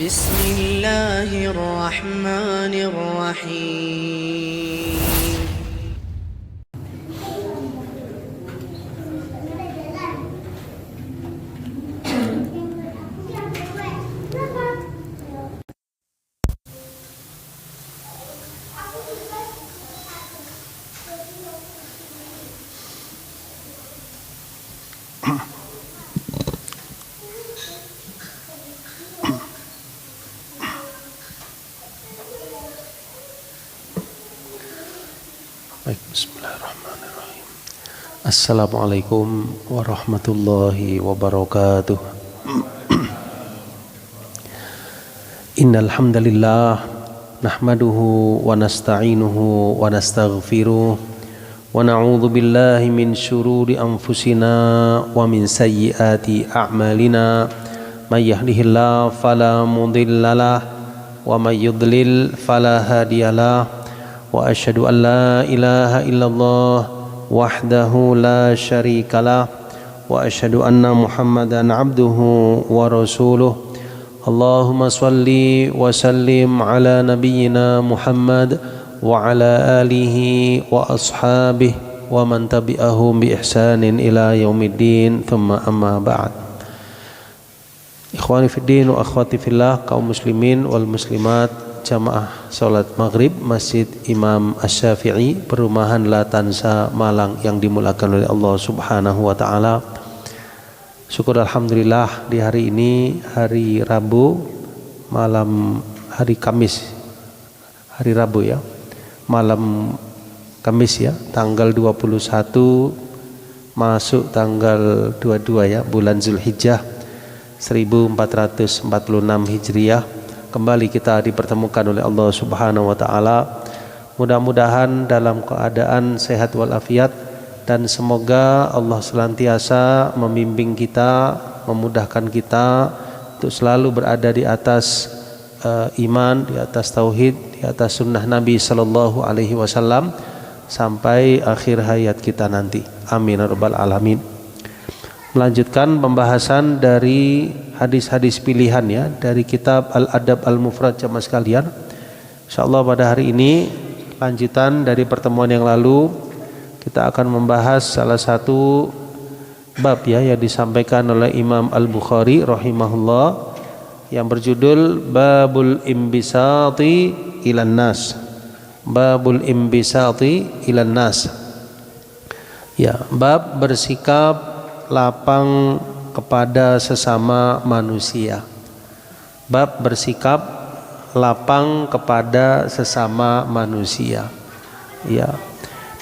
بسم الله الرحمن الرحيم. Baik, bismillahirrahmanirrahim. Assalamualaikum warahmatullahi wabarakatuh. Innal hamdalillah nahmaduhu wa nasta'inuhu wa nastaghfiruh wa na'udzu billahi min syururi anfusina wa min sayyiati a'malina. May yahdihillahu fala mudhillalah wa may yudlil fala hadiyalah. Wa asyhadu an la ilaha illallah wahdahu la syarika lah wa asyhadu anna Muhammadan abduhu wa rasuluh. Allahumma shalli wa sallim ala nabiyyina Muhammad wa ala alihi wa ashabihi wa man tabi'ahum bi ihsanin ila yaumiddin, thumma amma ba'd. Ikhwani fiddin wa akhwati fillah, kaum muslimin wal muslimat, jamaah salat maghrib Masjid Imam Asy-Syafi'i, Perumahan Latansa, Malang yang dimulakan oleh Allah Subhanahu wa taala. Syukur alhamdulillah di hari ini, hari Rabu, malam hari Kamis. Hari Rabu ya. Malam Kamis ya, tanggal 21 masuk tanggal 22 ya, bulan Zulhijjah 1446 Hijriah. Kembali kita dipertemukan oleh Allah Subhanahu wa taala. Mudah-mudahan dalam keadaan sehat walafiat, dan semoga Allah senantiasa membimbing kita, memudahkan kita untuk selalu berada di atas iman, di atas tauhid, di atas sunnah Nabi sallallahu alaihi wasallam sampai akhir hayat kita nanti. Amin ya rabbal alamin. Melanjutkan pembahasan dari hadis-hadis pilihan ya, dari kitab Al-Adab Al-Mufrad jamaah sekalian. Insyaallah pada hari ini lanjutan dari pertemuan yang lalu, kita akan membahas salah satu bab ya yang disampaikan oleh Imam Al-Bukhari rahimahullah, yang berjudul Babul Imbisati ilan Nas. Babul Imbisati ilan Nas. Ya, bab bersikap lapang kepada sesama manusia. Bab bersikap lapang kepada sesama manusia. Ya.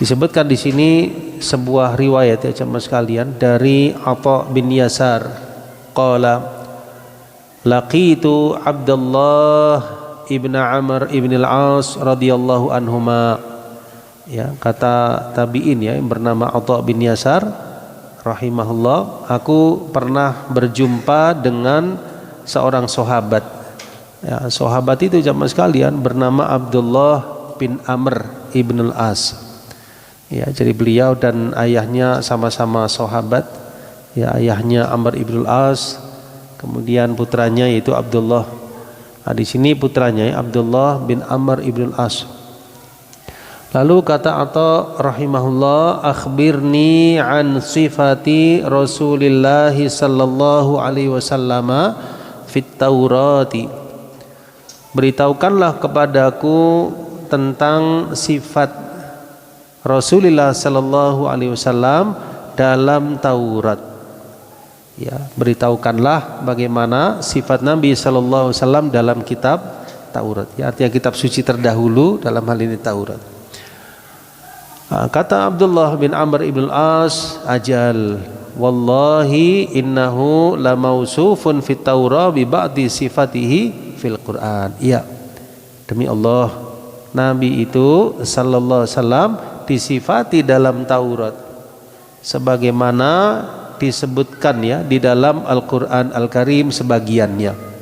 Disebutkan di sini sebuah riwayat ya jemaah sekalian dari Atha bin Yasar. Qala laqitu Abdullah ibn Amr ibn al-As radhiyallahu anhuma. Ya, kata tabi'in ya yang bernama Atha bin Yasar rahimahullah, aku pernah berjumpa dengan seorang sahabat. Ya, sahabat itu jamaah sekalian bernama Abdullah bin Amr ibn al-As. Ya, jadi beliau dan ayahnya sama-sama sahabat. Ya, ayahnya Amr ibn al-As, kemudian putranya yaitu Abdullah. Nah, di sini putranya ya, Abdullah bin Amr ibn al-As. Lalu kata Atha rahimahullah, akhbirni an sifati Rasulillah sallallahu alaihi wasallam fit Taurati. Beritahukanlah kepadaku tentang sifat Rasulullah sallallahu alaihi wasallam dalam Taurat. Ya, beritahukanlah bagaimana sifat Nabi sallallahu alaihi wasallam dalam kitab Taurat. Ya, artinya kitab suci terdahulu, dalam hal ini Taurat. Kata Abdullah bin Amr ibn al-As, ajal wallahi innahu la mausufun fit Taurah bi ba'di sifatihi fil Quran. Iya, demi Allah, Nabi itu sallallahu alaihi wasallam disifati dalam Taurat sebagaimana disebutkan ya di dalam Al-Quran Al-Karim sebagiannya,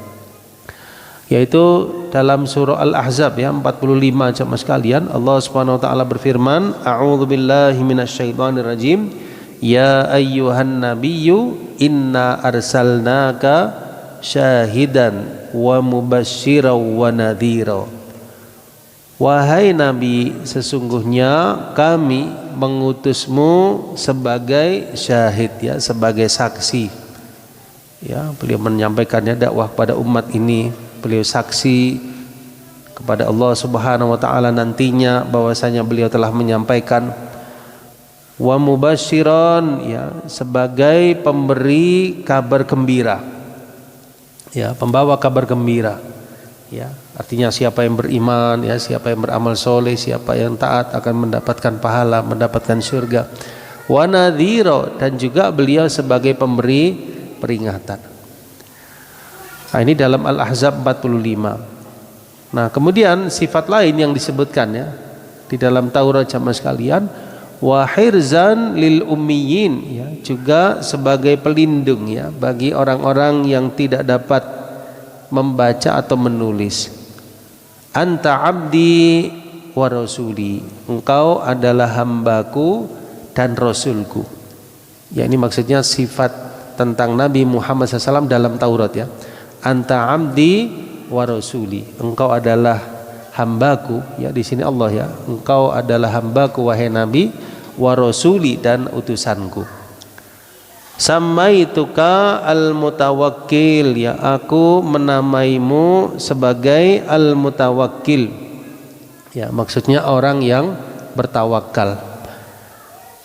yaitu dalam surah Al-Ahzab ya 45 jemaah sekalian. Allah Subhanahu wa taala berfirman, a'udzubillahi minasyaitonir rajim, ya ayyuhan nabiyyu inna arsalnaka syahidan wa mubasysyiran wa nadhira. Wahai Nabi, sesungguhnya kami mengutusmu sebagai syahid, ya, sebagai saksi. Ya, beliau menyampaikannya dakwah kepada umat ini, beliau saksi kepada Allah Subhanahu wa taala nantinya bahwasanya beliau telah menyampaikan. Wa mubasysyiran, ya, sebagai pemberi kabar gembira. Ya, pembawa kabar gembira. Ya, artinya siapa yang beriman, ya, siapa yang beramal soleh, siapa yang taat akan mendapatkan pahala, mendapatkan surga. Wa nadhira, dan juga beliau sebagai pemberi peringatan. Nah, ini dalam Al-Ahzab 45. Nah, kemudian sifat lain yang disebutkan, ya, di dalam Taurat jamaah sekalian, wa hirzan lil ummiyin, ya, juga sebagai pelindung, ya, bagi orang-orang yang tidak dapat membaca atau menulis. Anta abdi wa rasuli, engkau adalah hambaku dan rasulku. Ya, ini maksudnya sifat tentang Nabi Muhammad SAW dalam Taurat, ya. Anta abdi wa rasuli, engkau adalah hambaku, ya, di sini Allah, ya, engkau adalah hambaku wahai Nabi, wa rasuli, dan utusanku. Samaituka al-mutawakkil, ya, aku menamaimu sebagai al-mutawakkil. Ya, maksudnya orang yang bertawakal.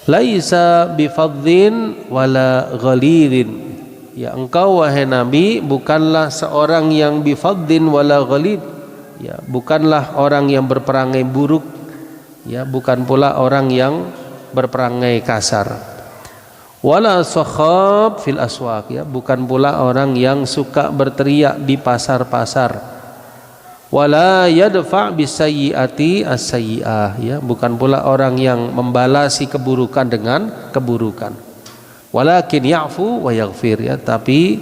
Laisa bifadhin wala ghalidin. Ya, engkau wahai Nabi bukanlah seorang yang bifadhin wala ghalid. Ya, bukanlah orang yang berperangai buruk. Ya, bukan pula orang yang berperangai kasar. Wala sakhab fil aswaq, ya, bukan pula orang yang suka berteriak di pasar-pasar. Wala yadfa bisayyiati as-sayyi'ah, ya, bukan pula orang yang membalasi keburukan dengan keburukan. Walakin ya'fu wa yaghfir, ya, tapi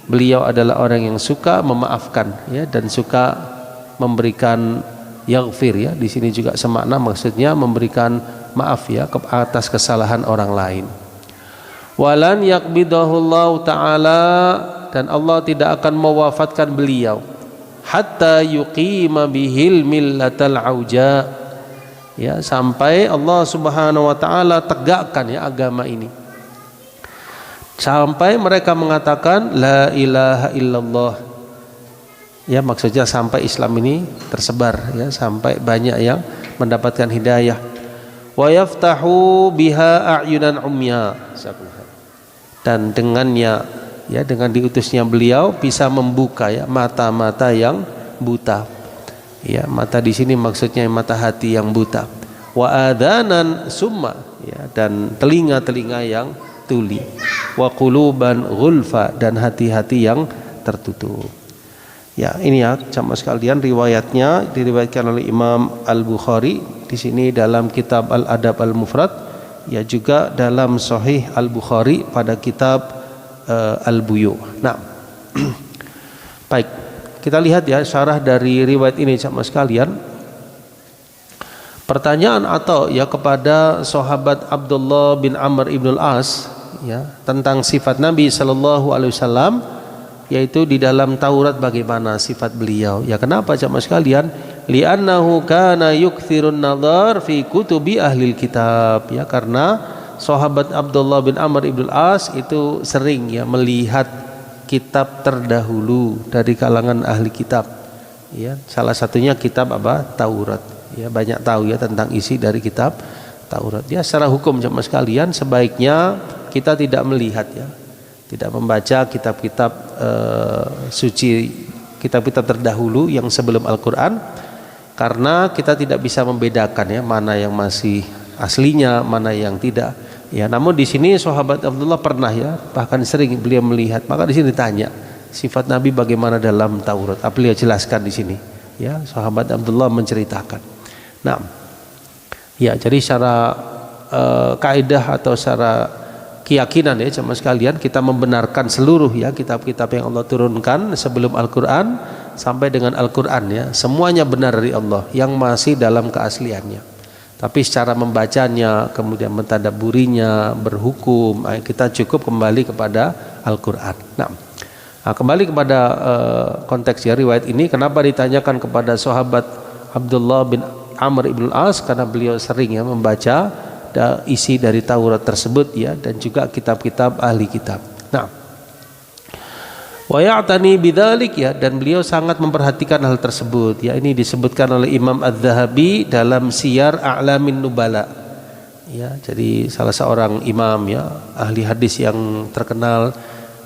beliau adalah orang yang suka memaafkan, ya, dan suka memberikan yaghfir, ya. Di sini juga semakna, maksudnya memberikan maaf, ya, atas kesalahan orang lain. Walan yakbidahullahu ta'ala, dan Allah tidak akan mewafatkan beliau hatta yuqima bihil millatal auja, ya, sampai Allah Subhanahu wa taala tegakkan, ya, agama ini, sampai mereka mengatakan la ilaha illallah, ya, maksudnya sampai Islam ini tersebar, ya, sampai banyak yang mendapatkan hidayah. Wa yaftahu biha a'yunan umya, dan dengannya, ya, dengan diutusnya beliau bisa membuka, ya, mata-mata yang buta. Ya, mata di sini maksudnya mata hati yang buta. Wa adanan summa, ya, dan telinga-telinga yang tuli. Wa quluban ghulfa, dan hati-hati yang tertutup. Ya, ini, ya, jamaah sekalian, riwayatnya diriwayatkan oleh Imam Al-Bukhari di sini dalam kitab Al-Adab Al-Mufrad, ya, juga dalam Sahih Al-Bukhari pada kitab Al-Buyu. Nah, baik, kita lihat, ya, syarah dari riwayat ini jamaah sekalian. Pertanyaan atau, ya, kepada sahabat Abdullah bin Amr ibn al-As, ya, tentang sifat Nabi Sallallahu Alaihi Wasallam, yaitu di dalam Taurat bagaimana sifat beliau. Ya, kenapa jamaah sekalian? Li'annahu kana yukthirun nadhar fi kutubi ahlil kitab, ya, karena sahabat Abdullah bin Amr ibn al-As itu sering, ya, melihat kitab terdahulu dari kalangan ahli kitab, ya, salah satunya kitab apa? Taurat, ya, banyak tahu, ya, tentang isi dari kitab Taurat. Ya, secara hukum jemaah sekalian sebaiknya kita tidak melihat, ya, tidak membaca kitab-kitab suci, kitab-kitab terdahulu yang sebelum Al-Quran, karena kita tidak bisa membedakan, ya, mana yang masih aslinya, mana yang tidak. Ya, namun di sini sahabat Abdullah pernah, ya, bahkan sering beliau melihat. Maka di sini ditanya sifat Nabi bagaimana dalam Taurat. Apa beliau jelaskan di sini? Ya, sahabat Abdullah menceritakan. Nah, ya, jadi secara kaidah atau secara keyakinan, ya, jemaah sekalian, kita membenarkan seluruh, ya, kitab-kitab yang Allah turunkan sebelum Al-Quran sampai dengan Al-Quran, ya, semuanya benar dari Allah yang masih dalam keasliannya. Tapi secara membacanya, kemudian mentadabburinya, berhukum, kita cukup kembali kepada Al-Quran. Nah, Nah, kembali kepada konteks ya riwayat ini, kenapa ditanyakan kepada sahabat Abdullah bin Amr ibn As, karena beliau sering ya membaca isi dari Taurat tersebut ya, dan juga kitab-kitab ahli kitab. Nah, wa ya'tani bidzalik ya, dan beliau sangat memperhatikan hal tersebut ya. Ini disebutkan oleh Imam Az-Zahabi dalam Siyar A'lamin Nubala ya. Jadi salah seorang imam ya, ahli hadis yang terkenal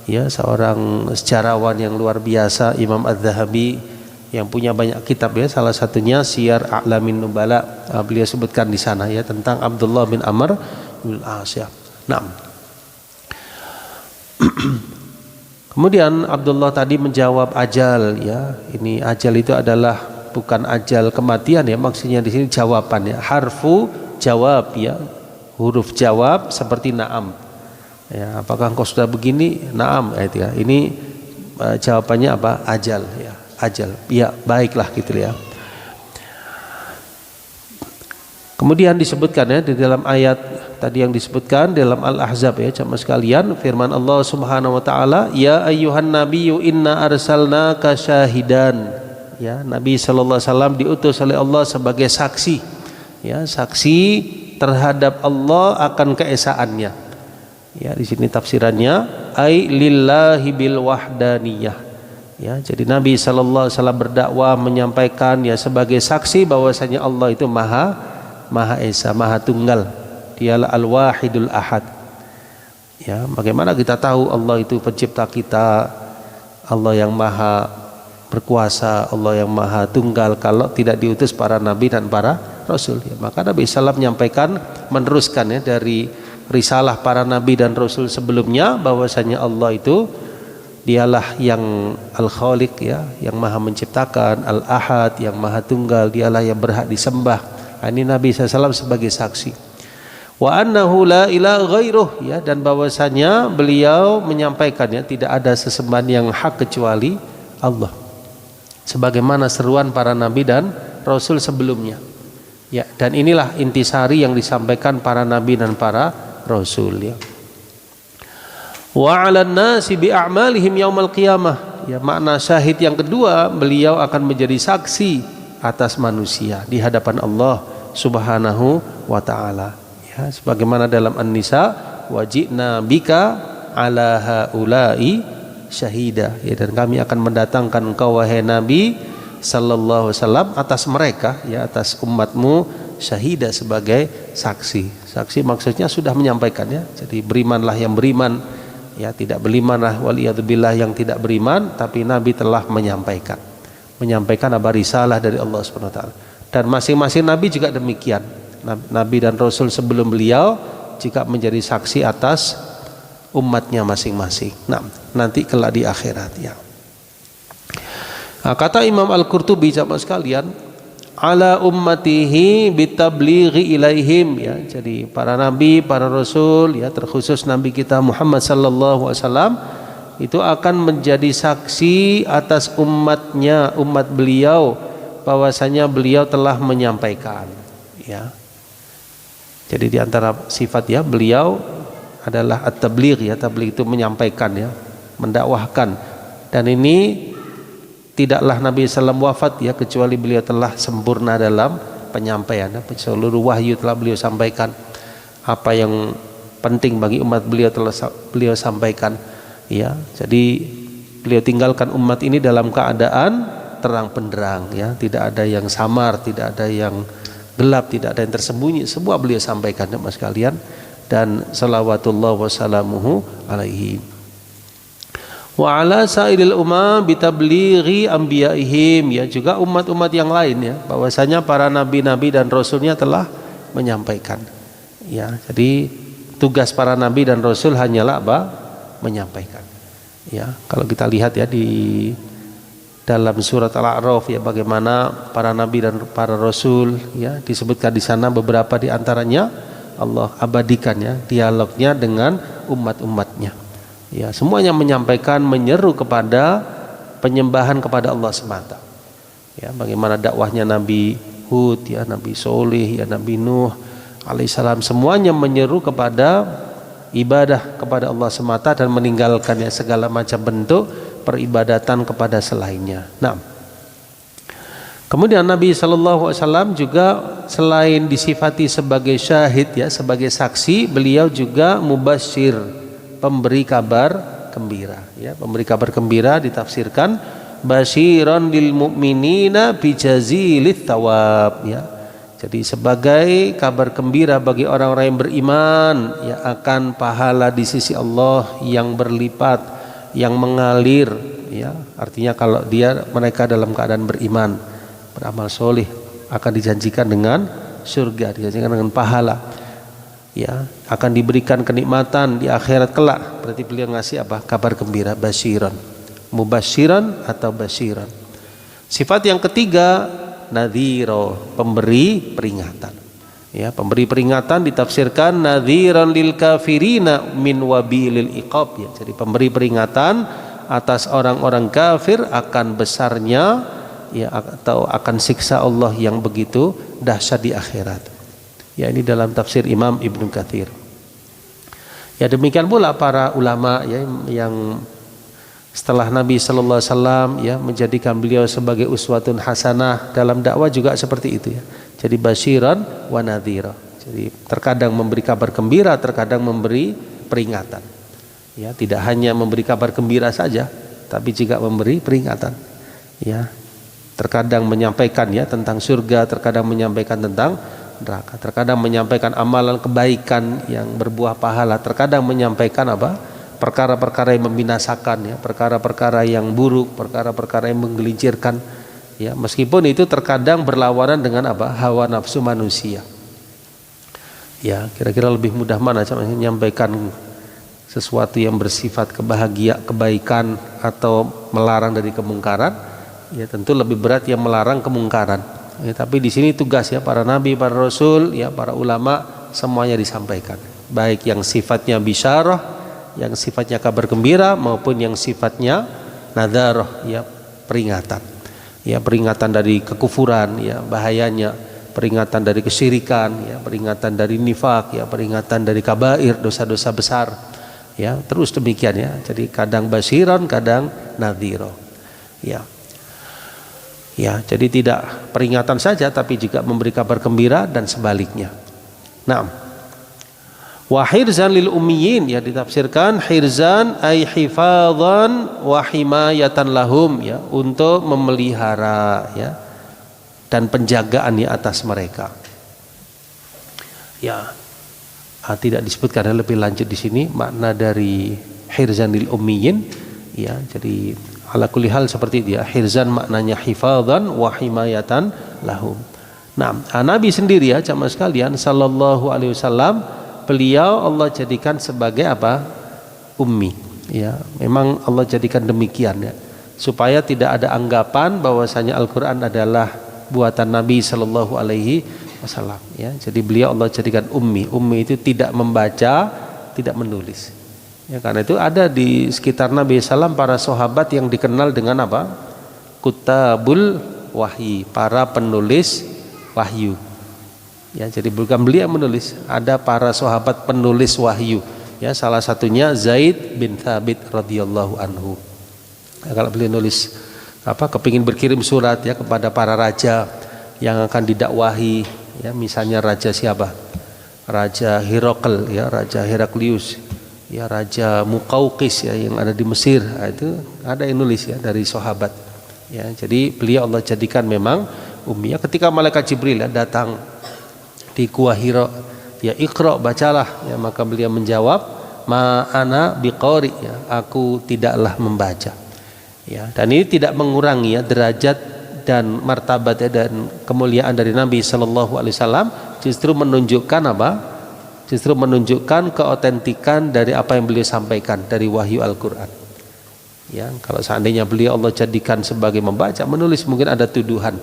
ya, seorang sejarawan yang luar biasa, Imam Az-Zahabi yang punya banyak kitab ya, salah satunya Siyar A'lamin Nubala. Beliau sebutkan di sana ya tentang Abdullah bin Amr bin As ya. Nah, kemudian Abdullah tadi menjawab ajal ya. Ini ajal itu adalah bukan ajal kematian ya, maksudnya di sini jawaban ya, harfu jawab ya, huruf jawab seperti na'am ya. Apakah engkau sudah begini? Na'am itu ya. Ini jawabannya apa? Ajal ya. Ajal, ya baiklah gitu ya. Kemudian disebutkan ya di dalam ayat tadi yang disebutkan dalam Al-Ahzab ya, jamaah sekalian, firman Allah Subhanahu wa taala, ya ayyuhan nabiyyu inna arsalnaka syahidan ya. Nabi sallallahu alaihi wasallam diutus oleh Allah sebagai saksi ya, saksi terhadap Allah akan keesaannya ya. Di sini tafsirannya ai lillahi bil wahdaniyah ya. Jadi Nabi sallallahu alaihi wasallam berdakwah menyampaikan ya sebagai saksi bahwasanya Allah itu Maha Esa, Maha Tunggal. Dialah Al-Wahidul Ahad. Ya, bagaimana kita tahu Allah itu pencipta kita, Allah yang Maha berkuasa, Allah yang Maha Tunggal kalau tidak diutus para nabi dan para rasul ya. Maka Nabi sallallahu menyampaikan, meneruskan ya dari risalah para nabi dan rasul sebelumnya bahwasanya Allah itu dialah yang Al-Khaliq ya, yang Maha menciptakan, Al-Ahad yang Maha Tunggal, dialah yang berhak disembah. Ini Nabi SAW sebagai saksi. Wa annahu la ilaha ghairuh ya, dan bahwasanya beliau menyampaikan ya tidak ada sesembahan yang hak kecuali Allah. Sebagaimana seruan para nabi dan rasul sebelumnya. Ya, dan inilah intisari yang disampaikan para nabi dan para rasul ya. Wa 'alan nasi bi a'malihim yaumal qiyamah ya. Makna syahid yang kedua, beliau akan menjadi saksi atas manusia di hadapan Allah Subhanahu wa taala ya, sebagaimana dalam An-Nisa, wajibna bika ala haula'i syahida ya, dan kami akan mendatangkan engkau wahai Nabi sallallahu alaihi wasallam atas mereka ya, atas umatmu, syahida sebagai saksi. Saksi maksudnya sudah menyampaikan ya. Jadi berimanlah yang beriman ya, tidak berimanlah waliyadzubillah yang tidak beriman, tapi Nabi telah menyampaikan apa risalah dari Allah Subhanahu wa taala. Dan masing-masing nabi juga demikian. Nabi dan rasul sebelum beliau juga menjadi saksi atas umatnya masing-masing. Nah, nanti kelak di akhirat ya. Nah, kata Imam Al-Qurtubi jamaah sekalian, ala ummatihi bitablighi ilaihim ya. Jadi para nabi, para rasul ya, terkhusus nabi kita Muhammad sallallahu alaihi wasallam itu akan menjadi saksi atas umatnya, umat beliau, bahwasanya beliau telah menyampaikan ya. Jadi di antara sifat ya beliau adalah at-tabligh ya. Tabligh itu menyampaikan ya, mendakwahkan. Dan ini tidaklah Nabi SAW wafat ya kecuali beliau telah sempurna dalam penyampaian. Seluruh wahyu telah beliau sampaikan. Apa yang penting bagi umat beliau telah beliau sampaikan ya. Jadi beliau tinggalkan umat ini dalam keadaan terang benderang ya, tidak ada yang samar, tidak ada yang gelap, tidak ada yang tersembunyi, semua beliau sampaikan ya mas sekalian. Dan salawatullah wassalamuhu alaihi wa ala sairil umam bitablighi anbiyaihim ya, juga umat-umat yang lain ya, bahwasanya para nabi-nabi dan rasulnya telah menyampaikan ya. Jadi tugas para nabi dan rasul hanyalah apa? Menyampaikan ya. Kalau kita lihat ya di dalam surat Al-A'raf ya, bagaimana para nabi dan para rasul ya, disebutkan di sana beberapa di antaranya Allah abadikan ya dialognya dengan umat-umatnya ya, semuanya menyampaikan, menyeru kepada penyembahan kepada Allah semata ya. Bagaimana dakwahnya Nabi Hud ya, Nabi Soleh ya, Nabi Nuh alaihissalam, semuanya menyeru kepada ibadah kepada Allah semata dan meninggalkan ya segala macam bentuk peribadatan kepada selainnya. Nah, kemudian Nabi SAW juga selain disifati sebagai syahid ya, sebagai saksi, beliau juga mubasyir, pemberi kabar gembira ya. Pemberi kabar gembira ditafsirkan basyiran lil mu'minina bijazilit thawab ya. Jadi sebagai kabar gembira bagi orang-orang yang beriman ya, akan pahala di sisi Allah yang berlipat, yang mengalir ya. Artinya kalau mereka dalam keadaan beriman, beramal soleh, akan dijanjikan dengan surga, dijanjikan dengan pahala ya, akan diberikan kenikmatan di akhirat kelak. Berarti beliau ngasih apa? Kabar gembira, basyiran, mubasyiran atau basyiran. Sifat yang ketiga, nadhiro, pemberi peringatan ya. Pemberi peringatan ditafsirkan nadhiran lil kafirina min wabilil iqab ya. Jadi pemberi peringatan atas orang-orang kafir akan besarnya ya, atau akan siksa Allah yang begitu dahsyat di akhirat ya. Ini dalam tafsir Imam Ibnu Katsir ya. Demikian pula para ulama ya, yang setelah Nabi Sallallahu Alaihi Wasallam ya menjadikan beliau sebagai uswatun hasanah dalam dakwah juga seperti itu ya. Jadi basyiran wa nadhira. Jadi terkadang memberi kabar gembira, terkadang memberi peringatan ya. Tidak hanya memberi kabar gembira saja, tapi juga memberi peringatan ya. Terkadang menyampaikan ya tentang surga, terkadang menyampaikan tentang neraka, terkadang menyampaikan amalan kebaikan yang berbuah pahala, terkadang menyampaikan apa? Perkara-perkara yang membinasakan ya, perkara-perkara yang buruk, perkara-perkara yang menggelincirkan ya, meskipun itu terkadang berlawanan dengan apa? Hawa nafsu manusia ya. Kira-kira lebih mudah mana menyampaikan sesuatu yang bersifat kebaikan atau melarang dari kemungkaran ya? Tentu lebih berat yang melarang kemungkaran ya, tapi di sini tugas ya para nabi, para rasul ya, para ulama, semuanya disampaikan, baik yang sifatnya bisyarah, yang sifatnya kabar gembira, maupun yang sifatnya nadharah ya, peringatan ya, peringatan dari kekufuran ya, bahayanya, peringatan dari kesyirikan ya, peringatan dari nifak ya, peringatan dari kabair, dosa-dosa besar ya, terus demikian ya. Jadi kadang basyiran, kadang nadhira ya. Ya, jadi tidak peringatan saja, tapi juga memberi kabar gembira dan sebaliknya. Nah, wa hirzan lil ummiyin ya, ditafsirkan hirzan ay hifadhan wa himayatan lahum ya, untuk memelihara ya dan penjagaan ya atas mereka ya. Tidak disebutkan lebih lanjut di sini makna dari hirzan lil ummiyin ya. Jadi ala kulli hal seperti itu ya, hirzan maknanya hifadhan wa himayatan lahum. Nah, Nabi sendiri ya jamaah sekalian sallallahu alaihi wasallam, beliau Allah jadikan sebagai apa? Ummi ya. Memang Allah jadikan demikian ya, supaya tidak ada anggapan bahwasanya Al-Qur'an adalah buatan Nabi Sallallahu Alaihi Wasallam ya. Jadi beliau Allah jadikan ummi. Ummi itu tidak membaca, tidak menulis ya. Karena itu ada di sekitar Nabi SAW para sahabat yang dikenal dengan apa? Kutabul wahyi, para penulis wahyu ya. Jadi bukan beliau menulis, ada para sahabat penulis wahyu ya, salah satunya Zaid bin Thabit radhiyallahu anhu ya. Kalau beliau nulis apa, kepingin berkirim surat ya kepada para raja yang akan didakwahi ya, misalnya raja siapa? Raja Herakl ya, Raja Heraklius ya, Raja Muqawqis ya yang ada di Mesir. Nah, itu ada yang nulis ya dari sahabat ya. Jadi beliau Allah jadikan memang ummi ya. Ketika malaikat Jibril ya datang di Gua Hira ya, Iqra, bacalah ya, maka beliau menjawab ma ana biqari ya, aku tidaklah membaca ya. Dan ini tidak mengurangi ya derajat dan martabat ya, dan kemuliaan dari Nabi Sallallahu Alaihi Wasallam, justru menunjukkan apa? Justru menunjukkan keotentikan dari apa yang beliau sampaikan dari wahyu Al-Quran ya. Kalau seandainya beliau Allah jadikan sebagai membaca, menulis, mungkin ada tuduhan.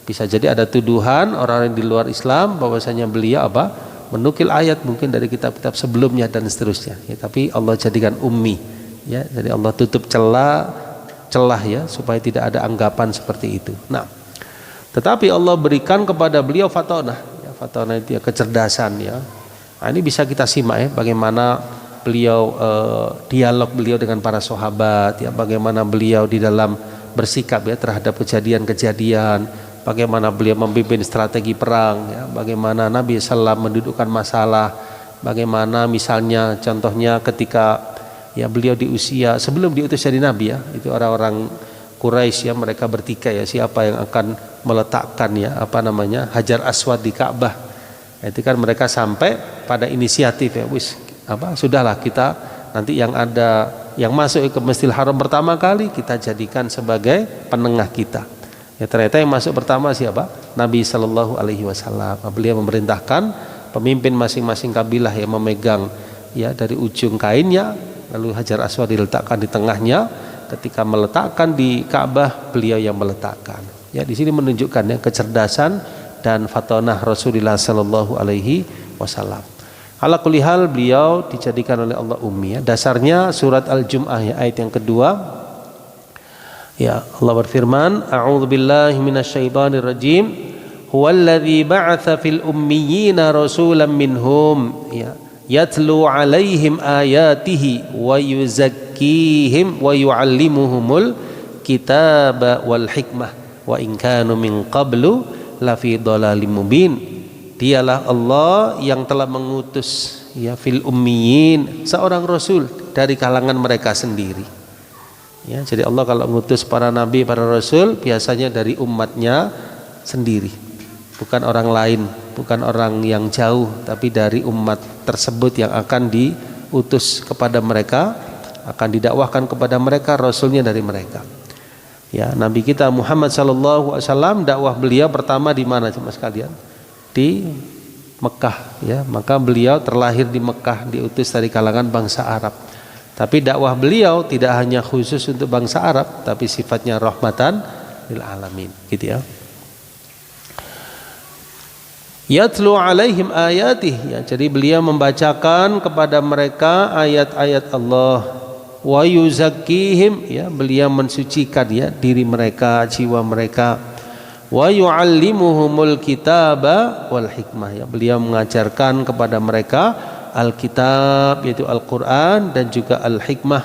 Bisa jadi ada tuduhan orang di luar Islam bahwasanya beliau apa? Menukil ayat mungkin dari kitab-kitab sebelumnya dan seterusnya ya. Tapi Allah jadikan ummi ya. Jadi Allah tutup celah ya, supaya tidak ada anggapan seperti itu. Nah, tetapi Allah berikan kepada beliau fatonah ya. Fatonah itu ya kecerdasan ya. Nah, ini bisa kita simak ya, bagaimana beliau dialog beliau dengan para sahabat, ya, bagaimana beliau di dalam bersikap ya terhadap kejadian-kejadian, bagaimana beliau memimpin strategi perang, ya, bagaimana Nabi SAW mendudukkan masalah, bagaimana misalnya contohnya ketika ya beliau di usia sebelum diutus jadi Nabi, ya, itu orang-orang Quraisy ya mereka bertikai ya siapa yang akan meletakkan ya Hajar Aswad di Ka'bah. Itu kan mereka sampai pada inisiatif ya sudahlah kita nanti yang masuk ke Masjidil Haram pertama kali kita jadikan sebagai penengah kita. Ya ternyata yang masuk pertama siapa? Nabi Shallallahu Alaihi Wasallam. Beliau memerintahkan pemimpin masing-masing kabilah yang memegang ya dari ujung kainnya, lalu Hajar Aswad diletakkan di tengahnya. Ketika meletakkan di Ka'bah beliau yang meletakkan. Ya di sini menunjukkan ya kecerdasan dan fatonah Rasulullah Shallallahu Alaihi Wasallam. Ala kulli hal beliau dijadikan oleh Allah ummi ya. Dasarnya surat Al-Jum'ah ya, ayat yang kedua. Ya, Allah berfirman, A'udzubillahi minasyaitonirrajim. Huwallazi ba'atsa fil ummiyina rasulan minhum ya, yatlu 'alaihim ayatihi wa yuzakkihim wa yu'allimuhumul kitaba wal hikmah wa in kanu min qablu lafi dhalalim mubin. Dialah Allah yang telah mengutus ya fil ummiyin seorang rasul dari kalangan mereka sendiri. Ya, jadi Allah kalau mengutus para nabi, para rasul biasanya dari umatnya sendiri. Bukan orang lain, bukan orang yang jauh, tapi dari umat tersebut yang akan diutus kepada mereka, akan didakwahkan kepada mereka, rasulnya dari mereka. Ya, Nabi kita Muhammad sallallahu alaihi wasallam dakwah beliau pertama di mana Mas sekalian? Di Mekah ya, maka beliau terlahir di Mekah, diutus dari kalangan bangsa Arab. Tapi dakwah beliau tidak hanya khusus untuk bangsa Arab, tapi sifatnya rahmatan lil alamin, gitu ya. Yatlu alaihim ayatih ya, jadi beliau membacakan kepada mereka ayat-ayat Allah. Wa yuzakkihim ya, beliau mensucikan ya diri mereka, jiwa mereka. Wa yu'allimuhumul kitaba wal hikmah ya, beliau mengajarkan kepada mereka Alkitab yaitu Al-Qur'an dan juga Al-Hikmah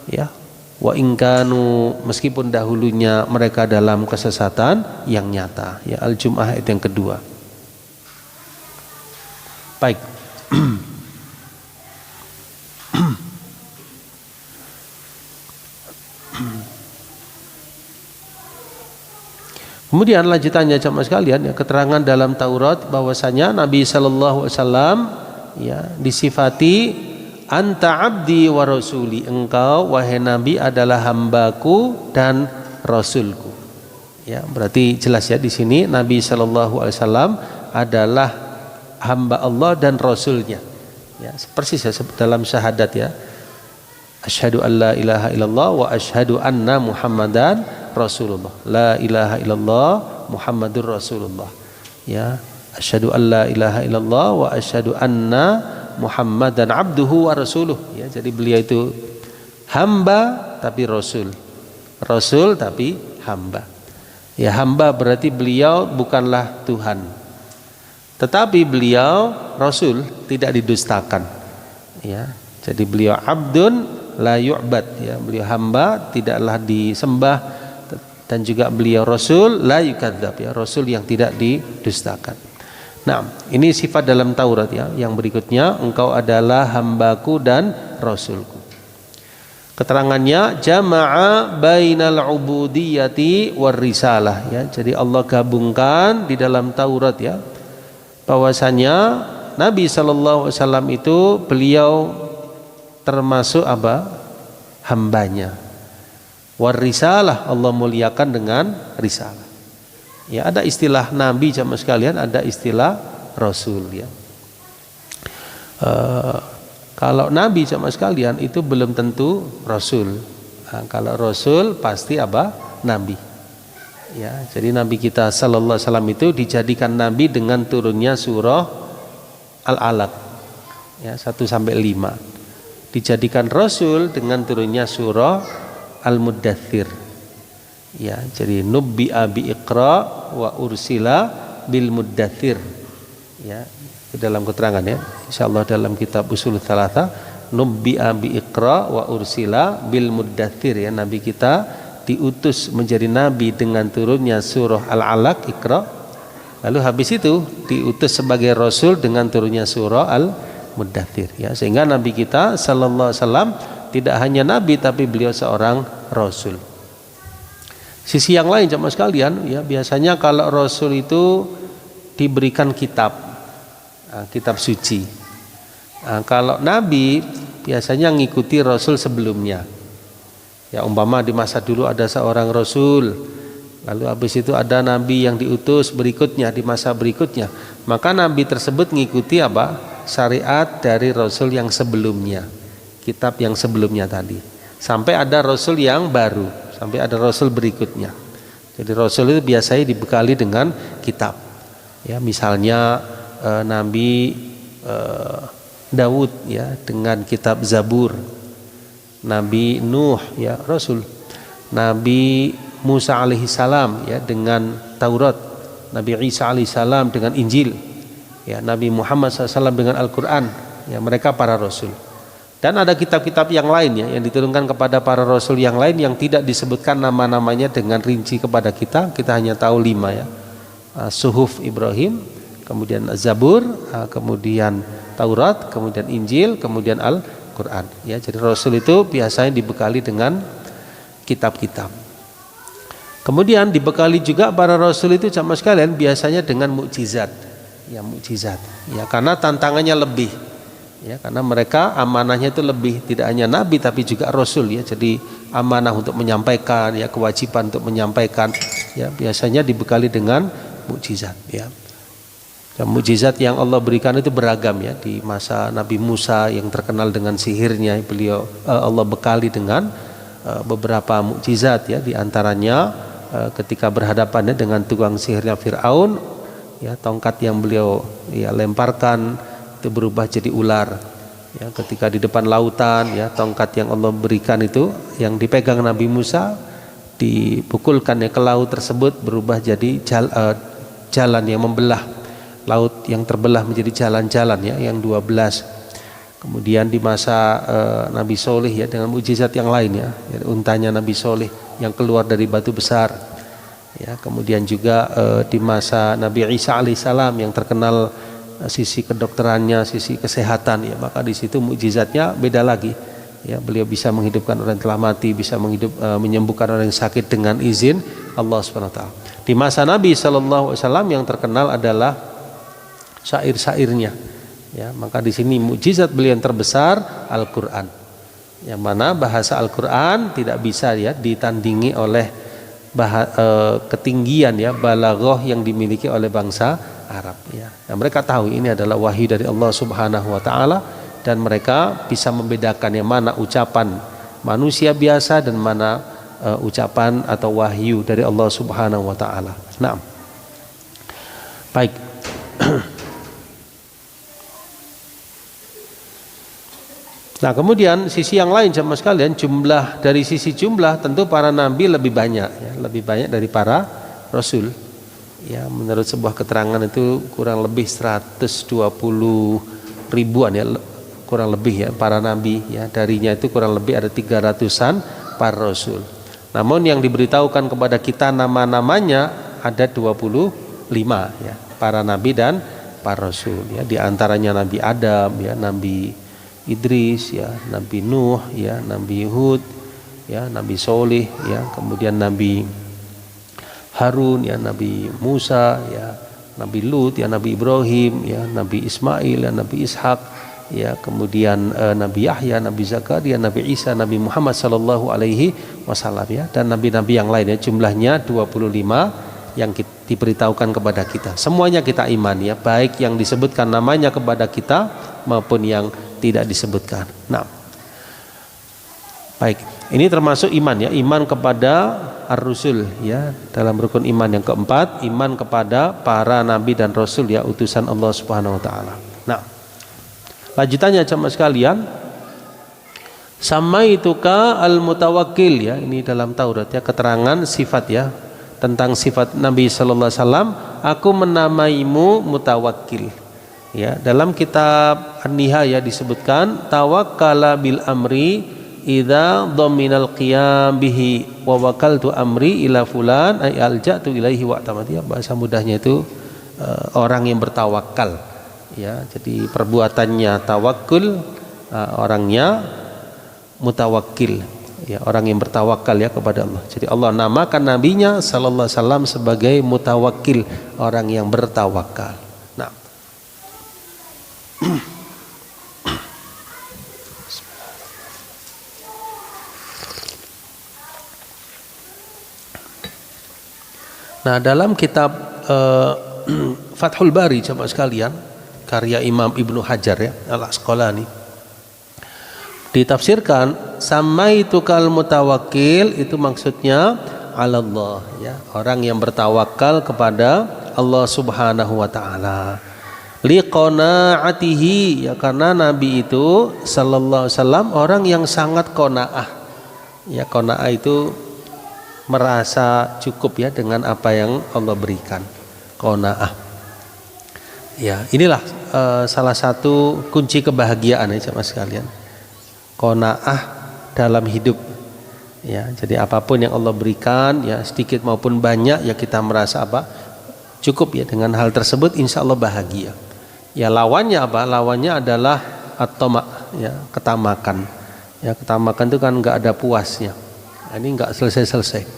ya. Wa in kanu, meskipun dahulunya mereka dalam kesesatan yang nyata ya. Al-Jum'ah ayat yang kedua. Baik. Kemudian lanjutannya jemaah sekalian ya, keterangan dalam Taurat bahwasanya Nabi sallallahu alaihi wasallam ya disifati anta abdi wa rasuli, engkau wahai Nabi adalah hambaku dan rasulku. Ya, berarti jelas ya di sini Nabi sallallahu alaihi wasallam adalah hamba Allah dan rasulnya. Ya, persis ya dalam syahadat ya. Asyhadu an la ilaha illallah wa asyhadu anna Muhammadan Rasulullah. La ilaha illallah Muhammadur Rasulullah. Ya, asyhadu an la ilaha illallah wa asyhadu anna Muhammadan abduhu wa rasuluh. Ya, jadi beliau itu hamba tapi rasul. Rasul tapi hamba. Ya, hamba berarti beliau bukanlah Tuhan. Tetapi beliau rasul, tidak didustakan. Ya, jadi beliau abdun la yu'bad ya, beliau hamba tidaklah disembah, dan juga beliau rasul la yukadzab ya, rasul yang tidak didustakan. Nah, ini sifat dalam Taurat ya. Yang berikutnya, engkau adalah hambaku dan rasulku. Keterangannya jama'a bainal ubudiyyati war risalah ya. Jadi Allah gabungkan di dalam Taurat ya, bahwasanya Nabi sallallahu alaihi wasallam itu beliau termasuk apa? Hambanya. War risalah, Allah muliakan dengan risalah. Ya, ada istilah nabi jamaah sekalian, ada istilah rasul ya. Kalau nabi jamaah sekalian itu belum tentu rasul. Nah, kalau rasul pasti apa? Nabi. Ya, jadi Nabi kita sallallahu alaihi wasallam itu dijadikan nabi dengan turunnya surah Al-Alaq. Ya, 1 sampai 5. Dijadikan rasul dengan turunnya surah Al-Muddathir. Ya, jadi nubbi'a bi iqra wa ursila bil muddathir. Ya, dalam keterangan ya. Insyaallah dalam kitab Ushul Tsalatsa nubbi'a bi iqra wa ursila bil muddathir ya, nabi kita diutus menjadi nabi dengan turunnya surah Al-Alaq Iqra, lalu habis itu diutus sebagai rasul dengan turunnya surah Al-Muddathir ya, sehingga nabi kita sallallahu alaihi wasallam tidak hanya nabi tapi beliau seorang rasul. Sisi yang lain jemaah sekalian ya, biasanya kalau rasul itu diberikan kitab suci. Kalau nabi biasanya ngikuti rasul sebelumnya. Ya umpama di masa dulu ada seorang rasul, lalu habis itu ada nabi yang diutus berikutnya di masa berikutnya, maka nabi tersebut ngikuti apa? Syariat dari rasul yang sebelumnya, kitab yang sebelumnya tadi, sampai ada rasul yang baru, sampai ada rasul berikutnya. Jadi rasul itu biasanya dibekali dengan kitab. Ya misalnya Nabi Daud ya dengan kitab Zabur, Nabi Nuh ya Rasul, Nabi Musa alaihissalam ya dengan Taurat, Nabi Isa alaihissalam dengan Injil, ya Nabi Muhammad SAW dengan Al-Quran, ya mereka para Rasul. Dan ada kitab-kitab yang lain ya yang diturunkan kepada para Rasul yang lain yang tidak disebutkan nama-namanya dengan rinci kepada kita hanya tahu 5 ya, Suhuf Ibrahim, kemudian Zabur, kemudian Taurat, kemudian Injil, kemudian Al-Quran ya. Jadi Rasul itu biasanya dibekali dengan kitab-kitab. Kemudian dibekali juga para Rasul itu sama sekalian biasanya dengan mukjizat ya, mukjizat ya, karena tantangannya lebih ya, karena mereka amanahnya itu lebih, tidak hanya nabi tapi juga rasul ya. Jadi amanah untuk menyampaikan ya, kewajiban untuk menyampaikan ya, biasanya dibekali dengan mukjizat ya. Dan mukjizat yang Allah berikan itu beragam ya. Di masa Nabi Musa yang terkenal dengan sihirnya, beliau Allah bekali dengan beberapa mukjizat ya, di antaranya ketika berhadapannya dengan tukang sihirnya Fir'aun ya, tongkat yang beliau ya lemparkan itu berubah jadi ular ya. Ketika di depan lautan ya, tongkat yang Allah berikan itu yang dipegang Nabi Musa dipukulkannya ke laut tersebut berubah jadi jalan yang membelah laut, yang terbelah menjadi jalan-jalan ya, yang 12. Kemudian di masa Nabi Soleh ya, dengan mukjizat yang lain ya, untanya Nabi Soleh yang keluar dari batu besar ya. Kemudian juga di masa Nabi Isa alaihissalam yang terkenal sisi kedokterannya, sisi kesehatan ya, maka di situ mukjizatnya beda lagi ya. Beliau bisa menghidupkan orang yang telah mati, bisa menyembuhkan orang yang sakit dengan izin Allah SWT. Di masa Nabi SAW yang terkenal adalah syair-syairnya ya, maka di sini mukjizat beliau yang terbesar Al-Quran, yang mana bahasa Al-Quran tidak bisa ya ditandingi oleh ketinggian ya balaghah yang dimiliki oleh bangsa Arab ya. Nah, mereka tahu ini adalah wahyu dari Allah Subhanahu wa taala, dan mereka bisa membedakan yang mana ucapan manusia biasa dan mana ucapan atau wahyu dari Allah Subhanahu wa taala. Nah, baik. Nah kemudian sisi yang lain sama sekalian, dari sisi jumlah tentu para nabi lebih banyak ya, lebih banyak dari para rasul ya. Menurut sebuah keterangan itu kurang lebih 120 ribuan ya, kurang lebih ya para nabi ya, darinya itu kurang lebih ada 300-an para rasul. Namun yang diberitahukan kepada kita nama-namanya ada 25 ya, para nabi dan para rasul ya. Di antaranya Nabi Adam ya, Nabi Idris ya, Nabi Nuh ya, Nabi Hud ya, Nabi Soleh ya, kemudian Nabi Harun ya, Nabi Musa ya, Nabi Lut ya, Nabi Ibrahim ya, Nabi Ismail ya, Nabi Ishak ya, kemudian Nabi Yahya, Nabi Zakaria, Nabi Isa, Nabi Muhammad sallallahu alaihi wasallam ya, dan nabi-nabi yang lain ya, jumlahnya 25 yang diberitahukan kepada kita. Semuanya kita imani ya, baik yang disebutkan namanya kepada kita maupun yang tidak disebutkan. Nah, baik, ini termasuk iman ya, iman kepada ar-rusul ya, dalam rukun iman yang keempat, iman kepada para nabi dan rasul ya, utusan Allah Subhanahu wa taala. Nah, lanjutannya jemaah sekalian, samaituka al-mutawakkil ya, ini dalam Taurat ya, keterangan sifat ya, tentang sifat Nabi sallallahu alaihi wasallam, aku menamaimu mutawakkil Ya, dalam kitab An-Nihayah disebutkan tawakkala bil amri idza dhaminal qiyam bihi wa wakaltu amri ila fulan ay alja'tu ilaihi wa tamati. Bahasa mudahnya itu orang yang bertawakal. Ya, jadi perbuatannya tawakul, orangnya mutawakkil. Ya, orang yang bertawakal ya kepada Allah. Jadi Allah namakan nabinya sallallahu alaihi wasallam sebagai mutawakkil, orang yang bertawakal. Nah. Nah, dalam kitab Fathul Bari coba sekalian, karya Imam Ibnu Hajar ya, Al-Asqalani, ditafsirkan samaitukal mutawakkil, itu maksudnya Allah ya, orang yang bertawakal kepada Allah Subhanahu wa taala. Liqanaatihi ya, karena Nabi itu sallallahu alaihi wasallam orang yang sangat qanaah. Ya, qanaah itu merasa cukup ya dengan apa yang Allah berikan. Qanaah. Ya, inilah salah satu kunci kebahagiaan ya jemaah sekalian. Qanaah dalam hidup. Ya, jadi apapun yang Allah berikan ya, sedikit maupun banyak ya, kita merasa apa? Cukup ya dengan hal tersebut, insya Allah bahagia. Ya, lawannya apa? Lawannya adalah at-tama ya, ketamakan. Ya, ketamakan itu kan enggak ada puasnya. Ini enggak selesai-selesai.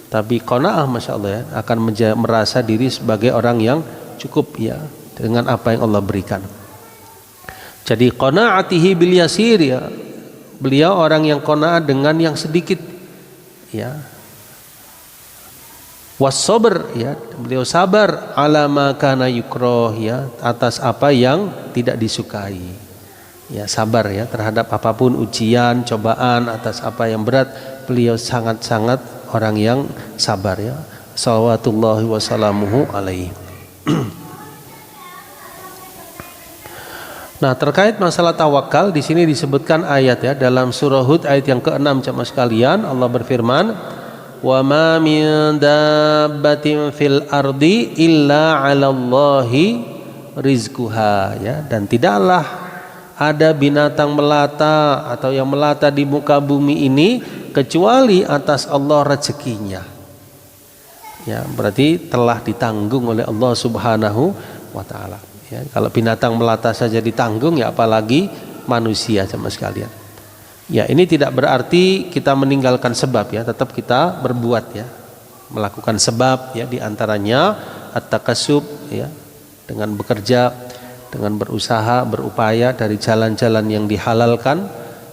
Tapi qanaah masya Allah ya, akan merasa diri sebagai orang yang cukup ya dengan apa yang Allah berikan. Jadi qanaatihi bil yasir ya, beliau orang yang qanaah dengan yang sedikit ya. Was-sabr ya, beliau sabar ala ma kana yukrah ya, atas apa yang tidak disukai. Ya, sabar ya terhadap apapun ujian, cobaan, atas apa yang berat, beliau sangat-sangat orang yang sabar ya. Shallawatullahi wassalamuhu alaihi. Nah, terkait masalah tawakal di sini disebutkan ayat ya, dalam surah Hud ayat yang ke-6 jemaah sekalian, Allah berfirman, "Wa ma min dabbatin fil ardi illa 'alallahi rizquha" ya, dan tidaklah ada binatang melata atau yang melata di muka bumi ini kecuali atas Allah rezekinya. Ya, berarti telah ditanggung oleh Allah Subhanahu wa taala. Ya, kalau binatang melata saja ditanggung ya apalagi manusia sama sekalian. Ya, ini tidak berarti kita meninggalkan sebab ya, tetap kita berbuat ya, melakukan sebab ya, diantaranya at-takassub ya, dengan bekerja, dengan berusaha, berupaya dari jalan-jalan yang dihalalkan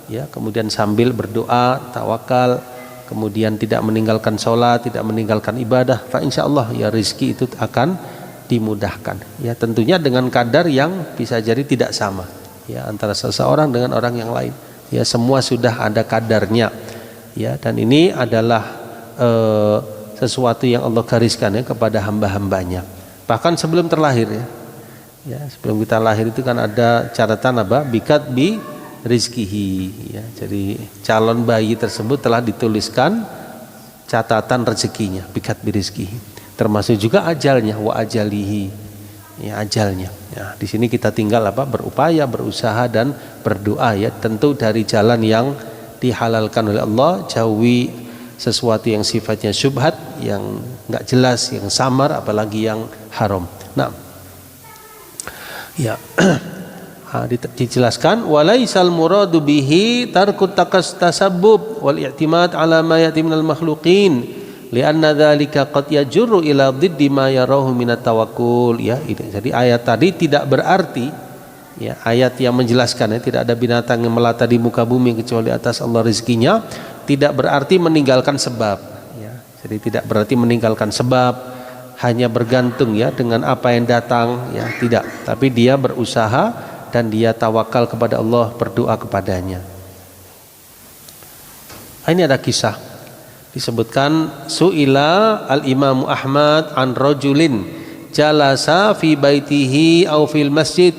ya, kemudian sambil berdoa, tawakal, kemudian tidak meninggalkan sholat, tidak meninggalkan ibadah, fa insyaallah ya rizki itu akan dimudahkan ya, tentunya dengan kadar yang bisa jadi tidak sama ya antara seseorang dengan orang yang lain ya, semua sudah ada kadarnya ya, dan ini adalah sesuatu yang Allah gariskan ya kepada hamba-hambanya bahkan sebelum terlahir ya. Ya, sebelum kita lahir itu kan ada catatan apa? Bikat bi rizkihi ya. Jadi calon bayi tersebut telah dituliskan catatan rezekinya, bikat bi rizkihi. Termasuk juga ajalnya, wa ajalihi. Ya, ajalnya. Ya, di sini kita tinggal apa? Berupaya, berusaha dan berdoa ya, tentu dari jalan yang dihalalkan oleh Allah, jauhi sesuatu yang sifatnya syubhat, yang enggak jelas, yang samar, apalagi yang haram. Nah, ya, dijelaskan walaisal muradu bihi tarkut tasabbub wal i'timad ala ma yati minal makhluqin lianna dzalika qad yajurru ila dhiddi ma yarahu minat tawakkul ya. Jadi ayat tadi tidak berarti ya, ayat yang menjelaskan ya tidak ada binatang yang melata di muka bumi kecuali atas Allah rezekinya, tidak berarti meninggalkan sebab ya. Jadi tidak berarti meninggalkan sebab, hanya bergantung ya dengan apa yang datang ya, tidak, tapi dia berusaha dan dia tawakal kepada Allah, berdoa kepadanya. Ini ada kisah disebutkan su'ila al-Imam Ahmad an rajulin jalasa fi baitihi aw fil masjid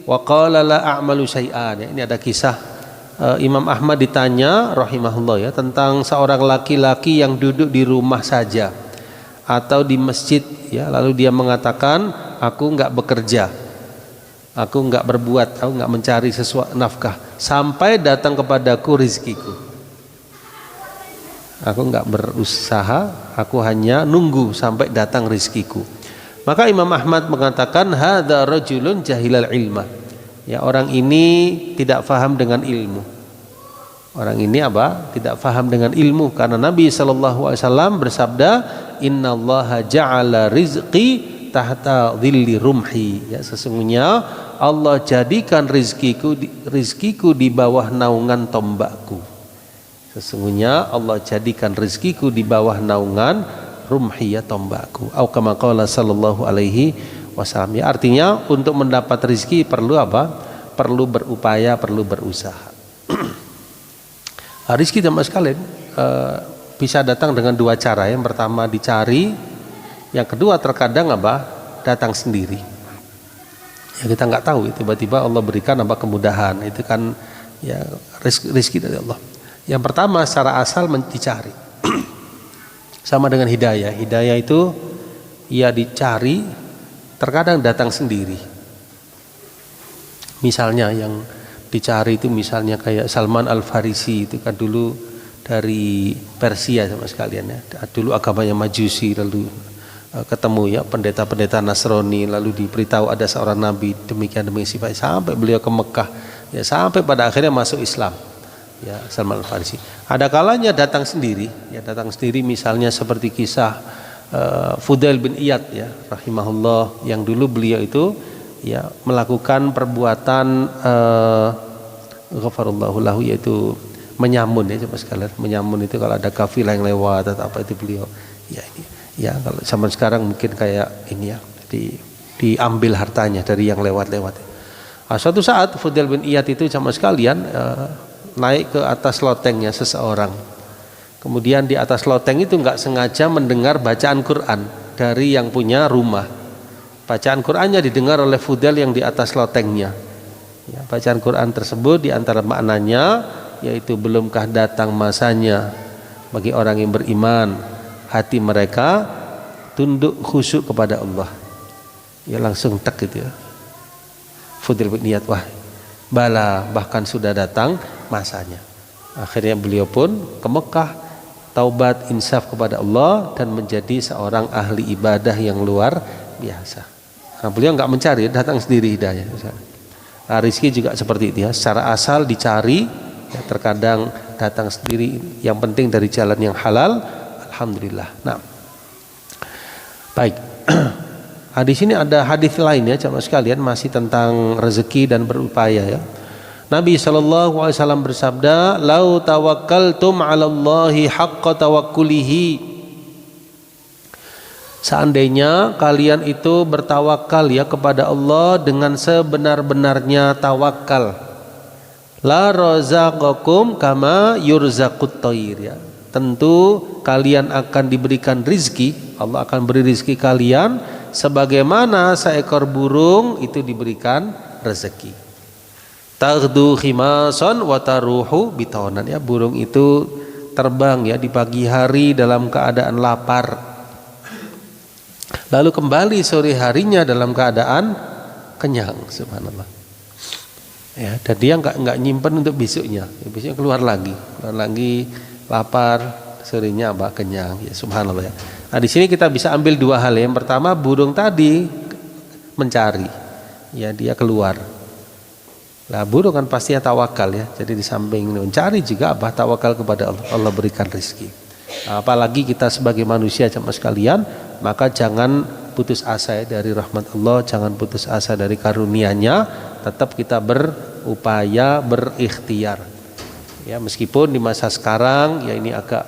wa qala la a'malu syai'an. Ini ada kisah Imam Ahmad ditanya rahimahullah ya tentang seorang laki-laki yang duduk di rumah saja atau di masjid ya, lalu dia mengatakan aku enggak bekerja Aku enggak berbuat, aku enggak mencari sesuatu nafkah sampai datang kepadaku rizkiku. Aku enggak berusaha, aku hanya nunggu sampai datang rizkiku. Maka Imam Ahmad mengatakan hadza rajulun jahilal ilma. Ya, orang ini tidak faham dengan ilmu. Orang ini apa? Tidak faham dengan ilmu, karena Nabi SAW bersabda, innallaha ja'ala rizqi tahta dhilli rumhi. Ya, sesungguhnya Allah jadikan rizkiku di bawah naungan tombakku. Sesungguhnya Allah jadikan rizkiku di bawah naungan rumhi, ya, tombakku. Au kama qala sallallahu alaihi wasallam. Ya, artinya untuk mendapat rizki perlu apa? Perlu berupaya, perlu berusaha. Rizki jamaah sekalian bisa datang dengan dua cara. Yang pertama dicari, yang kedua terkadang apa? Datang sendiri. Ya, kita nggak tahu, tiba-tiba Allah berikan apa kemudahan. Itu kan ya rizki dari Allah. Yang pertama secara asal dicari. Sama dengan hidayah. Hidayah itu ya dicari, terkadang datang sendiri. Misalnya yang dicari itu misalnya kayak Salman Al-Farisi, itu kan dulu dari Persia sama sekalian ya. Dulu agamanya Majusi, lalu ketemu ya pendeta-pendeta Nasrani, lalu diberitahu ada seorang nabi demikian sifat, sampai beliau ke Mekah ya, sampai pada akhirnya masuk Islam ya, Salman Al-Farisi. Ada kalanya datang sendiri ya, datang sendiri misalnya seperti kisah Fudail bin Iyad ya rahimahullah, yang dulu beliau itu ya melakukan perbuatan ghafarallahu lahu, yaitu menyamun ya coba sekalian. Menyamun itu kalau ada kafilah yang lewat atau apa, itu beliau ya ini ya, kalau zaman sekarang mungkin kayak ini ya, diambil hartanya dari yang lewat-lewat. Nah, suatu saat Fudail bin Iyad itu sama sekalian naik ke atas lotengnya seseorang. Kemudian di atas loteng itu nggak sengaja mendengar bacaan Quran dari yang punya rumah. Bacaan Qurannya didengar oleh Fudail yang di atas lotengnya. Ya, bacaan Quran tersebut di antara maknanya yaitu belumkah datang masanya bagi orang yang beriman hati mereka tunduk khusyuk kepada Allah. Ya, langsung tek gitu ya. Fudail bin Iyad, wah bala, bahkan sudah datang masanya. Akhirnya beliau pun ke Mekah, taubat, insaf kepada Allah, dan menjadi seorang ahli ibadah yang luar biasa. Nah, beliau nggak mencari, datang sendiri hidayah. Nah, rizki juga seperti itu ya, secara asal dicari ya, terkadang datang sendiri. Yang penting dari jalan yang halal, alhamdulillah. Nah, baik. Di sini ada hadis lain ya, jamaah sekalian, masih tentang rezeki dan berupaya ya. Nabi SAW bersabda, "Lau tawakkaltum 'ala Allahi haqqa tawakkulihi." Seandainya kalian itu bertawakal ya kepada Allah dengan sebenar-benarnya tawakal, la razaqakum kama yurzaqut thair ya. Tentu kalian akan diberikan rizki, Allah akan beri rizki kalian sebagaimana seekor burung itu diberikan rezeki. Taghdu khimasan wa taruhu bitanan ya, burung itu terbang ya di pagi hari dalam keadaan lapar, lalu kembali sore harinya dalam keadaan kenyang. Subhanallah ya, dan dia nggak nyimpen untuk besoknya. Besoknya keluar lagi lapar, sorenya apa kenyang ya. Subhanallah ya. Nah, di sini kita bisa ambil dua hal. Yang pertama, burung tadi mencari ya, dia keluar. Nah, burung kan pastinya tawakal ya. Jadi di samping mencari juga apa? Tawakal kepada Allah. Allah berikan rezeki. Nah, apalagi kita sebagai manusia jemaah sekalian, maka jangan putus asa ya dari rahmat Allah, jangan putus asa dari karunia-Nya. Tetap kita berupaya, berikhtiar. Ya, meskipun di masa sekarang ya ini agak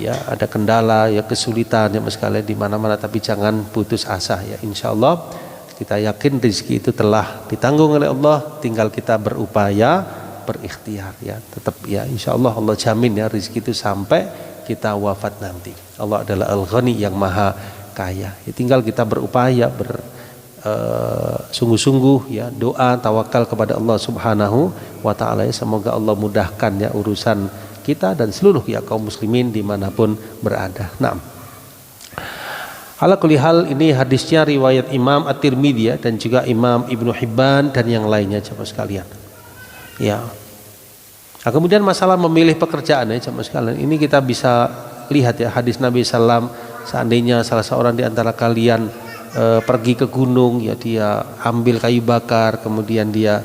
ya ada kendala ya, kesulitan ya sekalian di mana-mana, tapi jangan putus asa ya. Insyaallah kita yakin rezeki itu telah ditanggung oleh Allah, tinggal kita berupaya, berikhtiar ya. Tetap ya, insyaallah Allah jamin ya rezeki itu sampai kita wafat nanti. Allah adalah Al-Ghani yang maha kaya ya, tinggal kita berupaya, sungguh-sungguh ya, doa, tawakal kepada Allah Subhanahu wa ta'ala ya. Semoga Allah mudahkan ya urusan kita dan seluruh ya kaum muslimin dimanapun berada. Nah, Ala kulli hal, ini hadisnya riwayat Imam At-Tirmidzi ya, dan juga Imam Ibnu Hibban dan yang lainnya jemaah sekalian. Ya. Nah, kemudian masalah memilih pekerjaan ya jemaah sekalian. Ini kita bisa lihat ya hadis Nabi sallam, seandainya salah seorang di antara kalian pergi ke gunung ya, dia ambil kayu bakar kemudian dia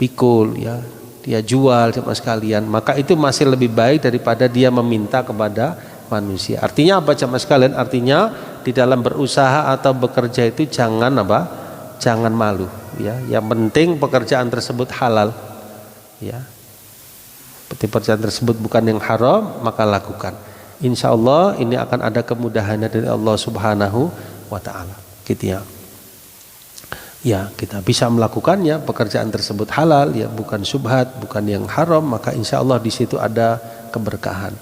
pikul ya, dia jual jemaah sekalian, maka itu masih lebih baik daripada dia meminta kepada manusia. Artinya apa jemaah sekalian? Artinya di dalam berusaha atau bekerja itu jangan apa? Jangan malu ya. Yang penting pekerjaan tersebut halal ya. Pekerjaan tersebut bukan yang haram, maka lakukan. Insya Allah ini akan ada kemudahannya dari Allah Subhanahu wa Ta'ala. Gitu ya. Ya, kita bisa melakukannya, pekerjaan tersebut halal ya, bukan syubhat, bukan yang haram, maka insya Allah di situ ada keberkahan.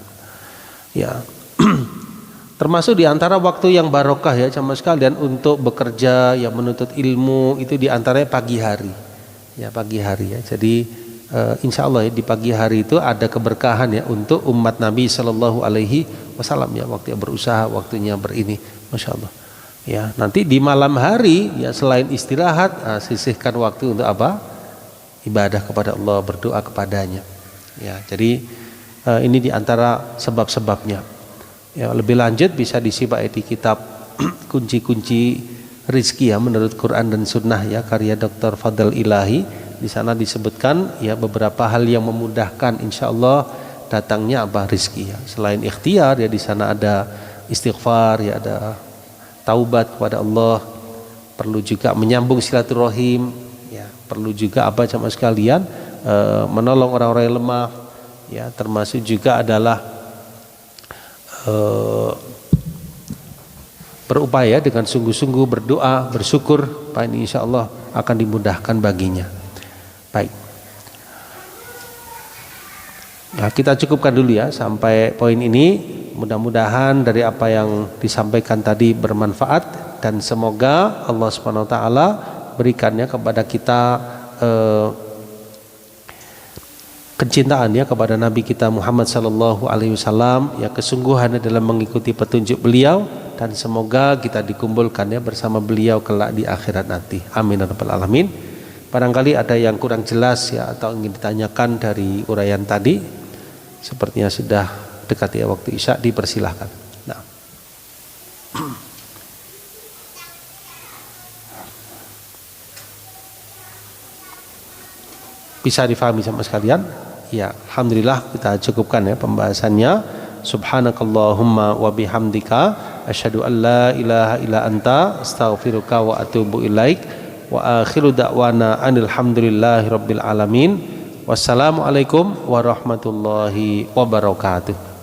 Ya. Termasuk di antara waktu yang barokah ya jamaah sekalian untuk bekerja ya, menuntut ilmu, itu di antaranya pagi hari. Ya, pagi hari ya. Jadi insya Allah ya, di pagi hari itu ada keberkahan ya untuk umat Nabi Shallallahu Alaihi Wasallam ya, waktu berusaha, waktunya berini, masya Allah. Ya, nanti di malam hari ya, selain istirahat, sisihkan waktu untuk apa? Ibadah kepada Allah, berdoa kepadanya. Ya, jadi ini di antara sebab-sebabnya. Ya, lebih lanjut bisa disimak di kitab kunci-kunci rizki ya menurut Quran dan Sunnah ya, karya Dr. Fadl Ilahi. Di sana disebutkan ya beberapa hal yang memudahkan insya Allah datangnya apa? Rizki ya. Selain ikhtiar ya, di sana ada istighfar ya, ada taubat kepada Allah, perlu juga menyambung silaturahim ya, perlu juga apa jamaah sekalian, menolong orang-orang yang lemah ya, termasuk juga adalah berupaya dengan sungguh-sungguh berdoa, bersyukur, Pak, ini insya Allah akan dimudahkan baginya. Baik. Nah, kita cukupkan dulu ya sampai poin ini. Mudah-mudahan dari apa yang disampaikan tadi bermanfaat, dan semoga Allah Subhanahu wa Ta'ala berikannya kepada kita kecintaannya kepada Nabi kita Muhammad sallallahu alaihi wasallam ya, kesungguhan dalam mengikuti petunjuk beliau, dan semoga kita dikumpulkan ya bersama beliau kelak di akhirat nanti. Amin ya rabbal alamin. Barangkali ada yang kurang jelas ya atau ingin ditanyakan dari uraian tadi, sepertinya sudah dekat ya waktu Isya, dipersilahkan. Nah. Bisa difahami sama sekalian? Ya, alhamdulillah kita cukupkan ya pembahasannya. Subhanakallahumma wa bihamdika asyhadu an la ilaha illa anta astaghfiruka wa atubu ilaik. Wa akhiru da'wana anil hamdulillahi rabbil alamin. Wassalamualaikum warahmatullahi wabarakatuh.